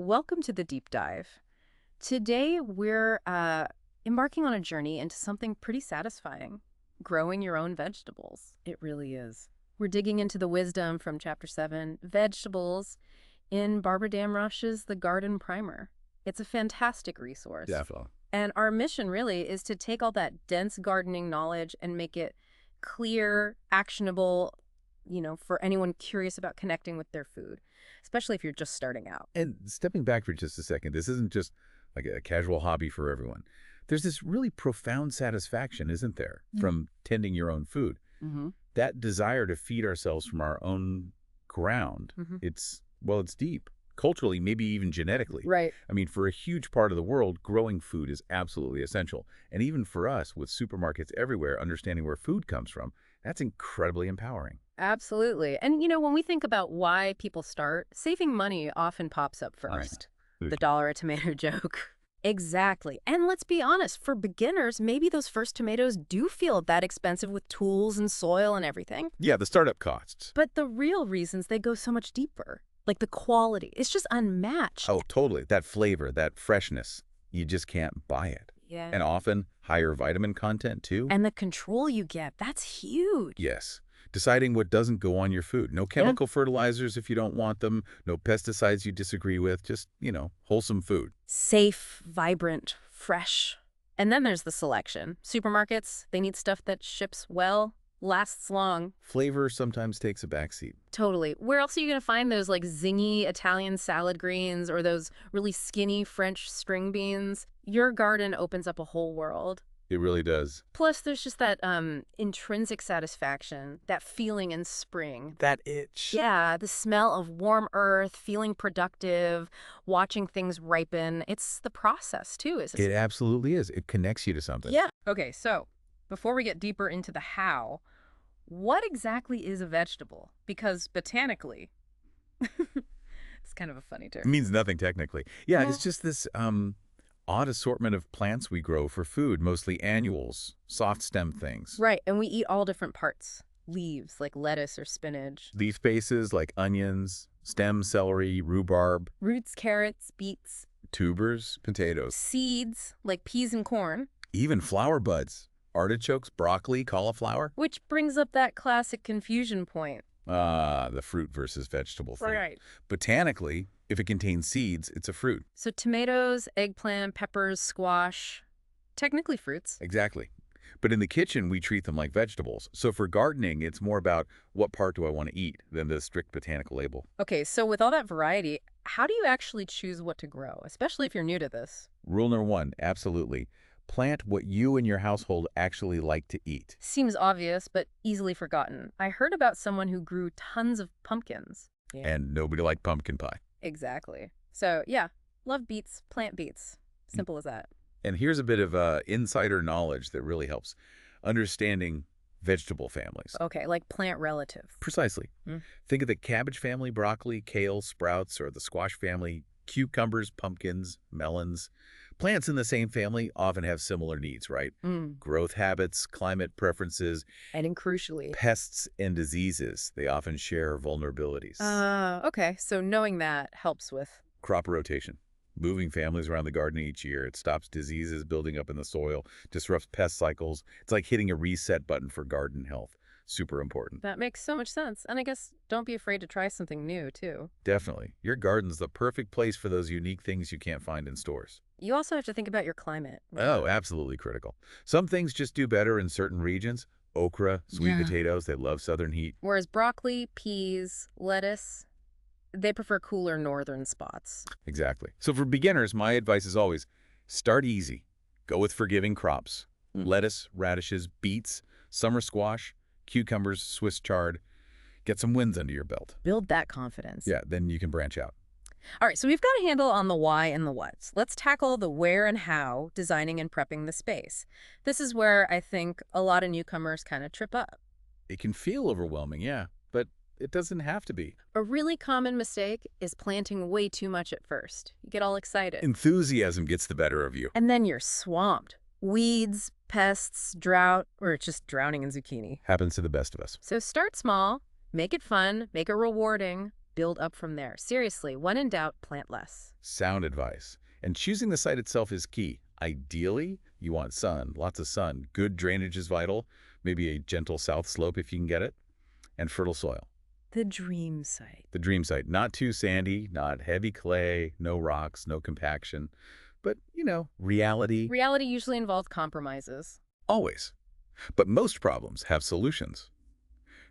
Welcome to the deep dive. Today, we're embarking on a journey into something pretty satisfying, growing your own vegetables. It really is. We're digging into the wisdom from Chapter 7, Vegetables, in Barbara Damrosch's The Garden Primer. It's a fantastic resource. Definitely. And our mission really is to take all that dense gardening knowledge and make it clear, actionable, for anyone curious about connecting with their food, especially if you're just starting out. And stepping back for just a second, this isn't just like a casual hobby for everyone. There's this really profound satisfaction, isn't there, from tending your own food? Mm-hmm. That desire to feed ourselves from our own ground, Mm-hmm. it's deep. Culturally, maybe even genetically. Right. I mean, for a huge part of the world, growing food is absolutely essential. And even for us, with supermarkets everywhere, understanding where food comes from, that's incredibly empowering. Absolutely. And, when we think about why people start, saving money often pops up first. The dollar a tomato joke. Exactly. And let's be honest, for beginners, maybe those first tomatoes do feel that expensive with tools and soil and everything. Yeah, the startup costs. But the real reasons they go so much deeper, like the quality, it's just unmatched. Oh, totally. That flavor, that freshness, you just can't buy it. Yeah. And often higher vitamin content, too. And the control you get, that's huge. Yes. Deciding what doesn't go on your food. No chemical fertilizers if you don't want them. No pesticides you disagree with. Just, wholesome food. Safe, vibrant, fresh. And then there's the selection. Supermarkets, they need stuff that ships well, lasts long. Flavor sometimes takes a backseat. Totally. Where else are you going to find those zingy Italian salad greens or those really skinny French string beans? Your garden opens up a whole world. It really does. Plus, there's just that intrinsic satisfaction, that feeling in spring. That itch. Yeah, the smell of warm earth, feeling productive, watching things ripen. It's the process, too, isn't it? It absolutely is. It connects you to something. Yeah. Okay, so before we get deeper into the how, what exactly is a vegetable? Because botanically, it's kind of a funny term. It means nothing technically. Yeah, Yeah. it's just this odd assortment of plants we grow for food, mostly annuals, soft stem things. Right, and we eat all different parts. Leaves, like lettuce or spinach. Leaf bases like onions, stem celery, rhubarb, Roots, carrots, beets. tubers, potatoes, Seeds, like peas and corn. even flower buds, artichokes, broccoli, cauliflower. Which brings up that classic confusion point. The fruit versus vegetable thing. Right. Botanically, if it contains seeds, it's a fruit. So tomatoes, eggplant, peppers, squash, technically fruits. Exactly. But in the kitchen, we treat them like vegetables. So for gardening, it's more about what part do I want to eat than the strict botanical label. Okay, so with all that variety, how do you actually choose what to grow, especially if you're new to this? Rule number one, absolutely. Plant what you and your household actually like to eat. Seems obvious, but easily forgotten. I heard about someone who grew tons of pumpkins. Yeah. And nobody liked pumpkin pie. Exactly. So, yeah, love beets, plant beets. Simple as that. And here's a bit of insider knowledge that really helps. Understanding vegetable families. Okay, like plant relative. Precisely. Mm. Think of the cabbage family, broccoli, kale, sprouts, or the squash family, cucumbers, pumpkins, melons. Plants in the same family often have similar needs, right? Growth habits, climate preferences, And then crucially. pests, and diseases. They often share vulnerabilities. Okay, so knowing that helps with. Crop rotation. Moving families around the garden each year. It stops diseases building up in the soil, disrupts pest cycles. It's like hitting a reset button for garden health. Super important. That makes so much sense. And I guess don't be afraid to try something new, too. Definitely. Your garden's the perfect place for those unique things you can't find in stores. You also have to think about your climate. Oh, absolutely critical. Some things just do better in certain regions. Okra, sweet Yeah. potatoes, they love southern heat. Whereas broccoli, peas, lettuce, they prefer cooler northern spots. Exactly. So for beginners, my advice is always start easy. Go with forgiving crops. Lettuce, radishes, beets, summer squash, cucumbers, Swiss chard. Get some wins under your belt. Build that confidence. Yeah, then you can branch out. All right, so we've got a handle on the why and the what. Let's tackle the where and how, designing and prepping the space. This is where I think a lot of newcomers kind of trip up. It can feel overwhelming, yeah, but it doesn't have to be. A really common mistake is planting way too much at first. You get all excited. Enthusiasm gets the better of you. And then you're swamped. Weeds, pests, drought, or just drowning in zucchini. Happens to the best of us. So start small, make it fun, make it rewarding. build up from there. Seriously, when in doubt, plant less. Sound advice. And choosing the site itself is key. Ideally, you want sun, lots of sun. Good drainage is vital, maybe a gentle south slope if you can get it, and fertile soil. The dream site. The dream site, not too sandy, not heavy clay, no rocks, no compaction, but, reality. Reality usually involves compromises. Always. But most problems have solutions.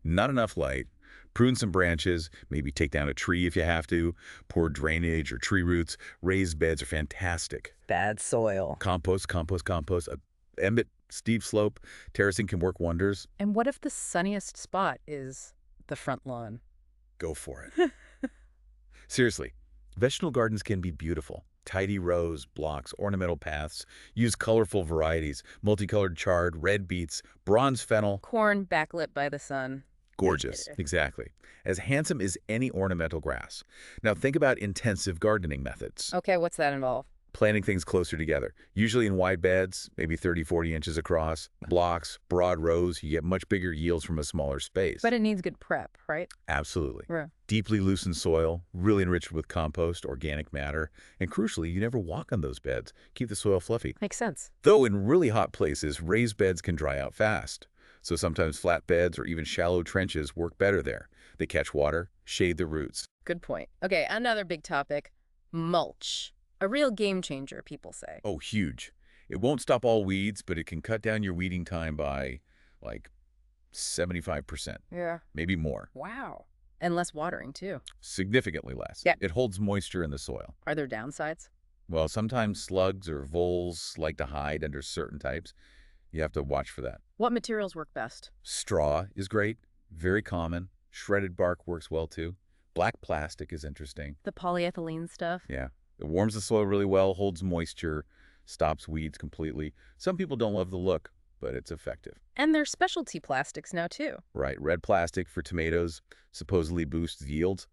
Not enough light, prune some branches, maybe take down a tree if you have to, poor drainage or tree roots, raised beds are fantastic. Bad soil. Compost, compost, compost, embed, steep slope, terracing can work wonders. And what if the sunniest spot is the front lawn? Go for it. Seriously, vegetable gardens can be beautiful. Tidy rows, blocks, ornamental paths. Use colorful varieties, multicolored chard, red beets, bronze fennel. Corn backlit by the sun. Gorgeous, exactly. As handsome as any ornamental grass. Now think about intensive gardening methods. Okay, what's that involve? Planting things closer together, usually in wide beds, maybe 30, 40 inches across. Blocks, broad rows, you get much bigger yields from a smaller space. But it needs good prep, right? Absolutely. Yeah. Deeply loosened soil, really enriched with compost, organic matter, and crucially, you never walk on those beds. Keep the soil fluffy. Makes sense. Though in really hot places, raised beds can dry out fast. So sometimes flat beds or even shallow trenches work better there. They catch water, shade the roots. Good point. Okay, another big topic, mulch. A real game changer, people say. Oh, huge. It won't stop all weeds, but it can cut down your weeding time by, like, 75%. Yeah. Maybe more. Wow. And less watering, too. Significantly less. Yeah. It holds moisture in the soil. Are there downsides? Well, sometimes slugs or voles like to hide under certain types. You have to watch for that. What materials work best? Straw is great, very common. Shredded bark works well, too. Black plastic is interesting. The polyethylene stuff? Yeah. It warms the soil really well, holds moisture, stops weeds completely. Some people don't love the look, but it's effective. And there's specialty plastics now, too. Right. Red plastic for tomatoes supposedly boosts yields.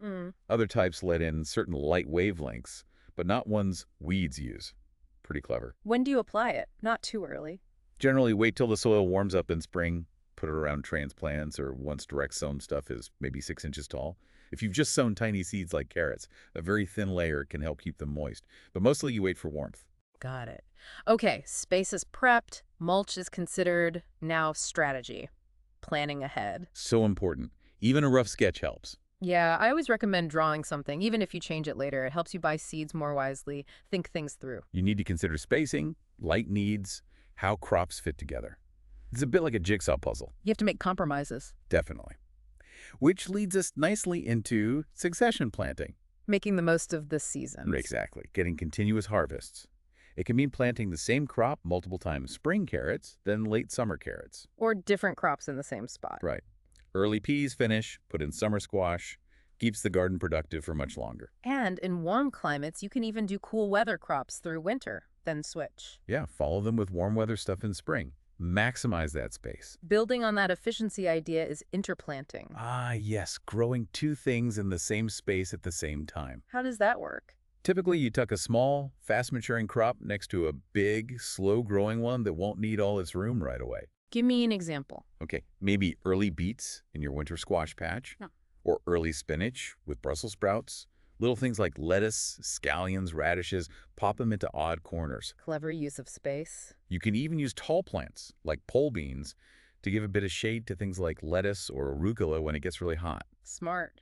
Other types let in certain light wavelengths, but not ones weeds use. Pretty clever. When do you apply it? Not too early. Generally, wait till the soil warms up in spring. Put it around transplants or once direct sown stuff is maybe 6 inches tall. If you've just sown tiny seeds like carrots, a very thin layer can help keep them moist. But mostly you wait for warmth. Got it. Okay, space is prepped, mulch is considered, now strategy. Planning ahead. So important. Even a rough sketch helps. Yeah, I always recommend drawing something, even if you change it later. It helps you buy seeds more wisely, think things through. You need to consider spacing, light needs, how crops fit together. It's a bit like a jigsaw puzzle. You have to make compromises. Definitely. Which leads us nicely into succession planting. Making the most of the seasons. Exactly. Getting continuous harvests. It can mean planting the same crop multiple times. Spring carrots, then late summer carrots. Or different crops in the same spot. Right. Early peas finish, put in summer squash, keeps the garden productive for much longer. And in warm climates, you can even do cool weather crops through winter, then switch. Yeah, follow them with warm weather stuff in spring. Maximize that space. Building on that efficiency idea is interplanting. Ah, yes, growing two things in the same space at the same time. How does that work? Typically, you tuck a small, fast-maturing crop next to a big, slow-growing one that won't need all its room right away. Give me an example. Okay, maybe early beets in your winter squash patch, or early spinach with Brussels sprouts. Little things like lettuce, scallions, radishes, pop them into odd corners. Clever use of space. You can even use tall plants, like pole beans, to give a bit of shade to things like lettuce or arugula when it gets really hot. Smart.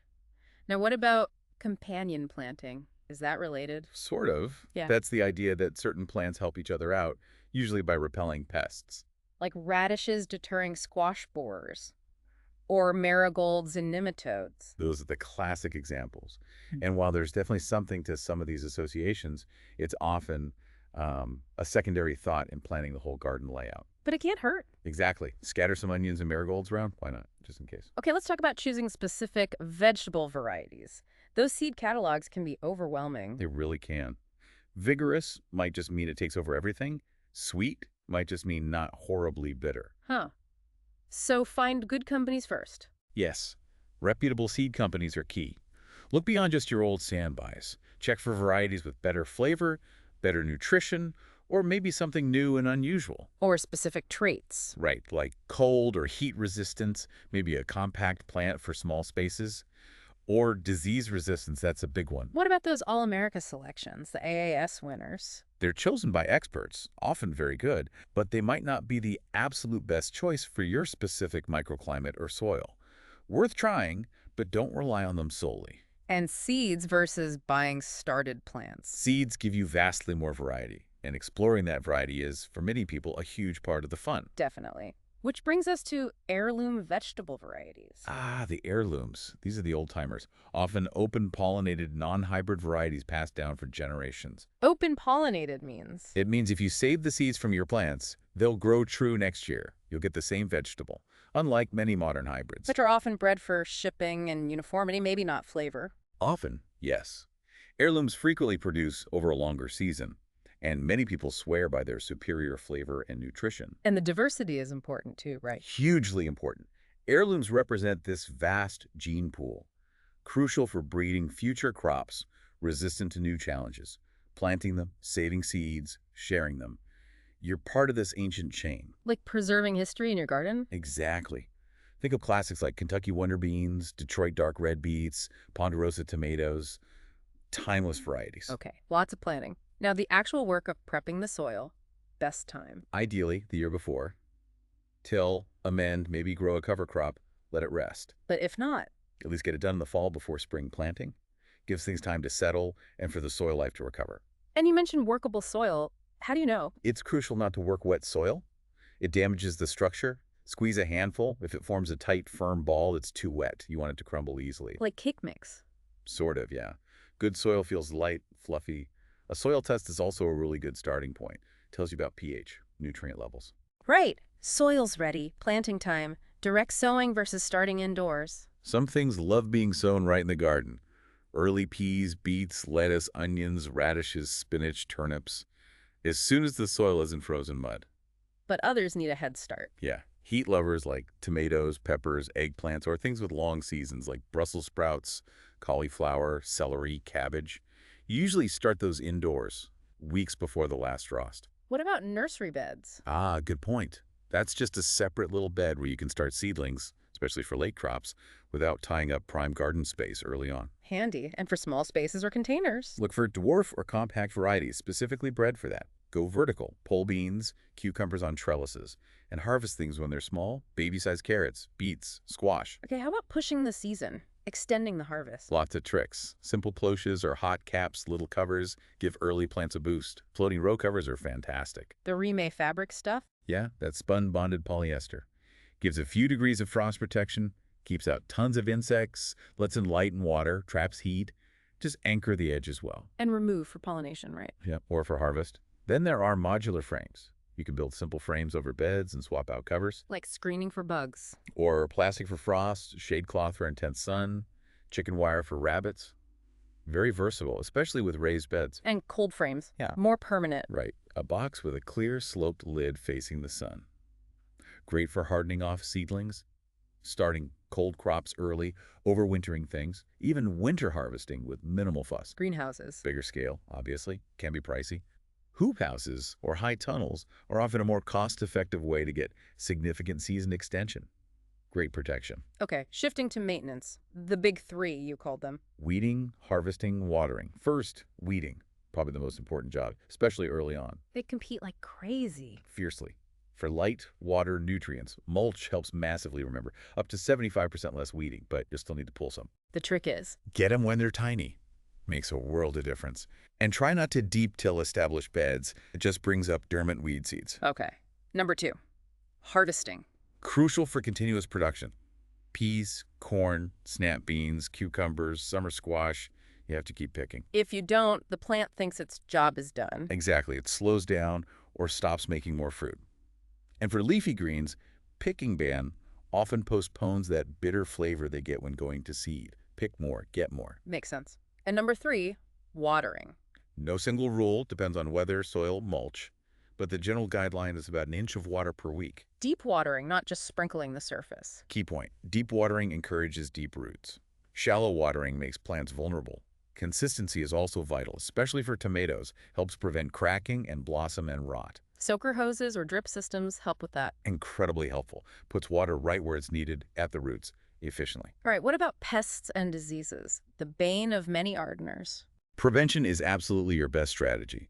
Now, what about companion planting? Is that related? Sort of. Yeah. That's the idea that certain plants help each other out, usually by repelling pests. Like radishes deterring squash borers. Or marigolds and nematodes. Those are the classic examples. And while there's definitely something to some of these associations, it's often a secondary thought in planning the whole garden layout. But it can't hurt. Exactly. Scatter some onions and marigolds around. Why not? Just in case. Okay, let's talk about choosing specific vegetable varieties. Those seed catalogs can be overwhelming. They really can. Vigorous might just mean it takes over everything. Sweet might just mean not horribly bitter. Huh. So find good companies first. Yes. Reputable seed companies are key. Look beyond just your old sandbuys. Check for varieties with better flavor, better nutrition, or maybe something new and unusual. Or specific traits. Right, like cold or heat resistance, maybe a compact plant for small spaces. Or disease resistance, that's a big one. What about those All-America selections, the AAS winners? They're chosen by experts, often very good, but they might not be the absolute best choice for your specific microclimate or soil. Worth trying, but don't rely on them solely. And seeds versus buying started plants. Seeds give you vastly more variety, and exploring that variety is, for many people, a huge part of the fun. Definitely. Which brings us to heirloom vegetable varieties. Ah, the heirlooms. These are the old-timers. Often open-pollinated, non-hybrid varieties passed down for generations. Open-pollinated means? It means if you save the seeds from your plants, they'll grow true next year. You'll get the same vegetable, unlike many modern hybrids. Which are often bred for shipping and uniformity, maybe not flavor. Often, yes. Heirlooms frequently produce over a longer season, and many people swear by their superior flavor and nutrition. And the diversity is important too, right? Hugely important. Heirlooms represent this vast gene pool, crucial for breeding future crops resistant to new challenges, planting them, saving seeds, sharing them. You're part of this ancient chain. Like preserving history in your garden? Exactly. Think of classics like Kentucky Wonder Beans, Detroit Dark Red Beets, Ponderosa tomatoes, timeless varieties. Okay, lots of planning. Now, the actual work of prepping the soil, best time. Ideally, the year before. Till, amend, maybe grow a cover crop, let it rest. But if not, At least get it done in the fall before spring planting. Gives things time to settle and for the soil life to recover. and you mentioned workable soil. How do you know? It's crucial not to work wet soil. It damages the structure. Squeeze a handful. If it forms a tight, firm ball, it's too wet. You want it to crumble easily. Like cake mix. Sort of, yeah. Good soil feels light, fluffy. A soil test is also a really good starting point. Tells you about pH, nutrient levels. Right. Soil's ready. Planting time. Direct sowing versus starting indoors. Some things love being sown right in the garden. Early peas, beets, lettuce, onions, radishes, spinach, turnips. As soon as the soil isn't frozen mud. But others need a head start. Yeah. Heat lovers like tomatoes, peppers, eggplants, or things with long seasons like Brussels sprouts, cauliflower, celery, cabbage. You usually start those indoors, weeks before the last frost. What about nursery beds? Ah, good point. That's just a separate little bed where you can start seedlings, especially for late crops, without tying up prime garden space early on. Handy. And for small spaces or containers. Look for dwarf or compact varieties specifically bred for that. Go vertical, pole beans, cucumbers on trellises, and harvest things when they're small, baby-sized carrots, beets, squash. Okay, how about pushing the season? Extending the harvest. Lots of tricks. Simple cloches or hot caps, little covers, give early plants a boost. Floating row covers are fantastic. The Rime fabric stuff? Yeah, that spun-bonded polyester. Gives a few degrees of frost protection, keeps out tons of insects, lets in light and water, traps heat. Just anchor the edge as well. And remove for pollination, right? Yeah, or for harvest. Then there are modular frames. You can build simple frames over beds and swap out covers. Like screening for bugs. Or plastic for frost, shade cloth for intense sun, chicken wire for rabbits. Very versatile, especially with raised beds. And cold frames. Yeah. More permanent. Right. A box with a clear, sloped lid facing the sun. Great for hardening off seedlings, starting cold crops early, overwintering things, even winter harvesting with minimal fuss. Greenhouses. Bigger scale, obviously, can be pricey. Hoop houses or high tunnels are often a more cost-effective way to get significant season extension. Great protection. Okay, shifting to maintenance. The big three, you called them. Weeding, harvesting, watering. First, weeding. Probably the most important job, especially early on. They compete like crazy. Fiercely. For light, water, nutrients, mulch helps massively, remember. Up to 75% less weeding, but you'll still need to pull some. The trick is, Get them when they're tiny. Makes a world of difference. And try not to deep till established beds. It just brings up dormant weed seeds. okay. Number 2, harvesting. Crucial for continuous production. Peas, corn, snap beans, cucumbers, summer squash. You have to keep picking. If you don't, the plant thinks its job is done. Exactly. It slows down or stops making more fruit. And for leafy greens, picking ban often postpones that bitter flavor they get when going to seed. Pick more, get more. Makes sense. And number 3, watering. No single rule, depends on weather, soil, mulch. But the general guideline is about an inch of water per week. Deep watering, not just sprinkling the surface. Key point, deep watering encourages deep roots. Shallow watering makes plants vulnerable. Consistency is also vital, especially for tomatoes, helps prevent cracking and blossom and rot. Soaker hoses or drip systems help with that. Incredibly helpful. Puts water right where it's needed, at the roots. efficiently. All right, what about pests and diseases? The bane of many gardeners. Prevention is absolutely your best strategy.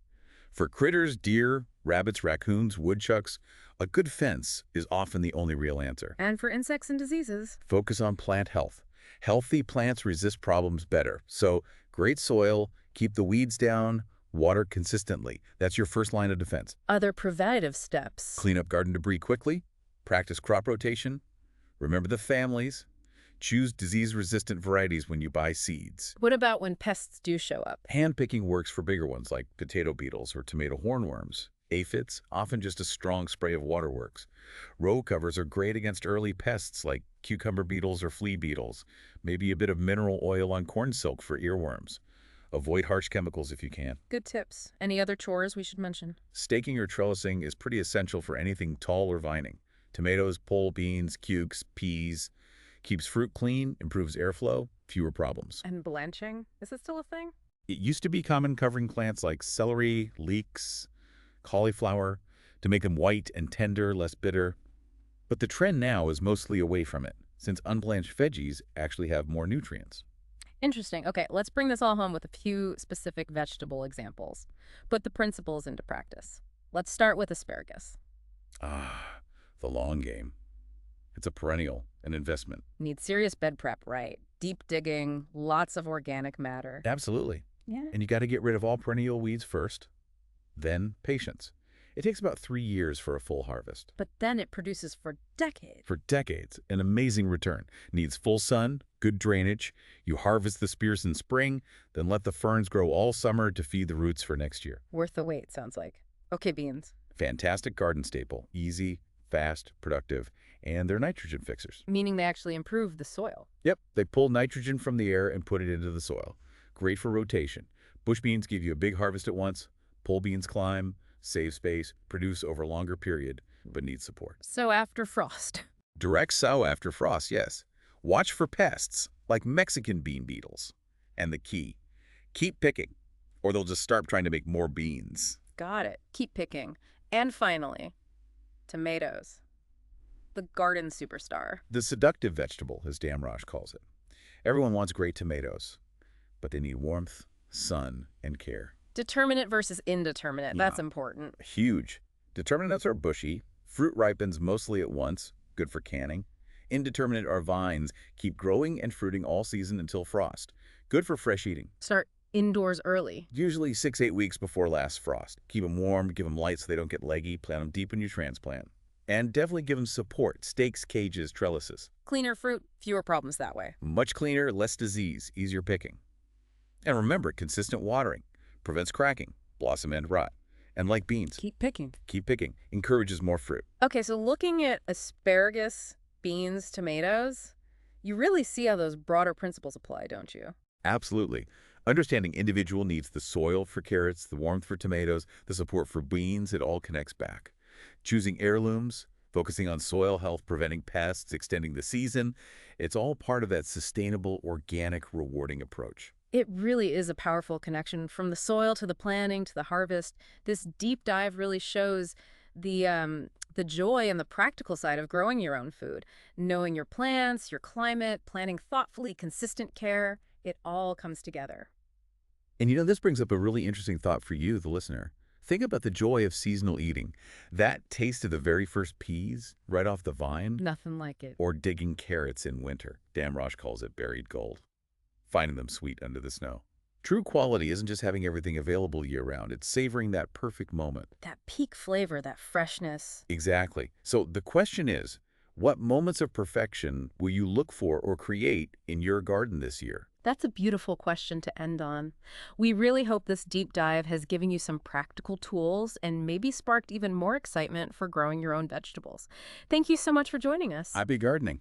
For critters, deer, rabbits, raccoons, woodchucks, a good fence is often the only real answer. And for insects and diseases? Focus on plant health. Healthy plants resist problems better. So, great soil, keep the weeds down, water consistently. That's your first line of defense. Other preventative steps. Clean up garden debris quickly. Practice crop rotation. Remember the families. Choose disease-resistant varieties when you buy seeds. What about when pests do show up? Hand-picking works for bigger ones like potato beetles or tomato hornworms. Aphids, often just a strong spray of water works. Row covers are great against early pests like cucumber beetles or flea beetles. Maybe a bit of mineral oil on corn silk for earworms. Avoid harsh chemicals if you can. Good tips. Any other chores we should mention? Staking or trellising is pretty essential for anything tall or vining. Tomatoes, pole beans, cukes, peas. Keeps fruit clean, improves airflow, fewer problems. And blanching? Is it still a thing? It used to be common covering plants like celery, leeks, cauliflower to make them white and tender, less bitter. But the trend now is mostly away from it, since unblanched veggies actually have more nutrients. Interesting. Okay, let's bring this all home with a few specific vegetable examples. Put the principles into practice. Let's start with asparagus. Ah, the long game. It's a perennial, an investment. Needs serious bed prep, right? Deep digging, lots of organic matter. Absolutely. Yeah. And you got to get rid of all perennial weeds first, then patience. It takes about 3 years for a full harvest. But then it produces for decades. For decades, an amazing return. Needs full sun, good drainage. You harvest the spears in spring, then let the ferns grow all summer to feed the roots for next year. Worth the wait, sounds like. Okay, beans. Fantastic garden staple. Easy, fast, productive, and they're nitrogen fixers. Meaning they actually improve the soil. Yep, they pull nitrogen from the air and put it into the soil. Great for rotation. Bush beans give you a big harvest at once. Pole beans climb, save space, produce over a longer period, but need support. So after frost. Direct sow after frost, yes. Watch for pests, like Mexican bean beetles. And the key, keep picking, or they'll just start trying to make more beans. Got it. Keep picking. And finally, tomatoes. The garden superstar. The seductive vegetable, as Damrosch calls it. Everyone wants great tomatoes, but they need warmth, sun, and care. Determinate versus indeterminate. Yeah. That's important. Huge. Determinates are bushy. Fruit ripens mostly at once, good for canning. Indeterminate are vines, keep growing and fruiting all season until frost. Good for fresh eating. Start indoors early. Usually 6-8 weeks before last frost. Keep them warm, give them light so they don't get leggy, plant them deep when you transplant. And definitely give them support, stakes, cages, trellises. Cleaner fruit, fewer problems that way. Much cleaner, less disease, easier picking. And remember, consistent watering prevents cracking, blossom end rot. And like beans, Keep picking. keep picking, encourages more fruit. Okay, so looking at asparagus, beans, tomatoes, you really see how those broader principles apply, don't you? Absolutely. Understanding individual needs, the soil for carrots, the warmth for tomatoes, the support for beans, it all connects back. Choosing heirlooms, focusing on soil health, preventing pests, extending the season, it's all part of that sustainable, organic, rewarding approach. It really is a powerful connection from the soil to the planting to the harvest. This deep dive really shows the joy and the practical side of growing your own food. Knowing your plants, your climate, planning thoughtfully, consistent care, it all comes together. And this brings up a really interesting thought for you, the listener. Think about the joy of seasonal eating. That taste of the very first peas right off the vine, Nothing like it. or digging carrots in winter. Damrosch calls it buried gold. Finding them sweet under the snow. True quality isn't just having everything available year-round. It's savoring that perfect moment. That peak flavor, that freshness. Exactly. So the question is, what moments of perfection will you look for or create in your garden this year? That's a beautiful question to end on. We really hope this deep dive has given you some practical tools and maybe sparked even more excitement for growing your own vegetables. Thank you so much for joining us. Happy gardening.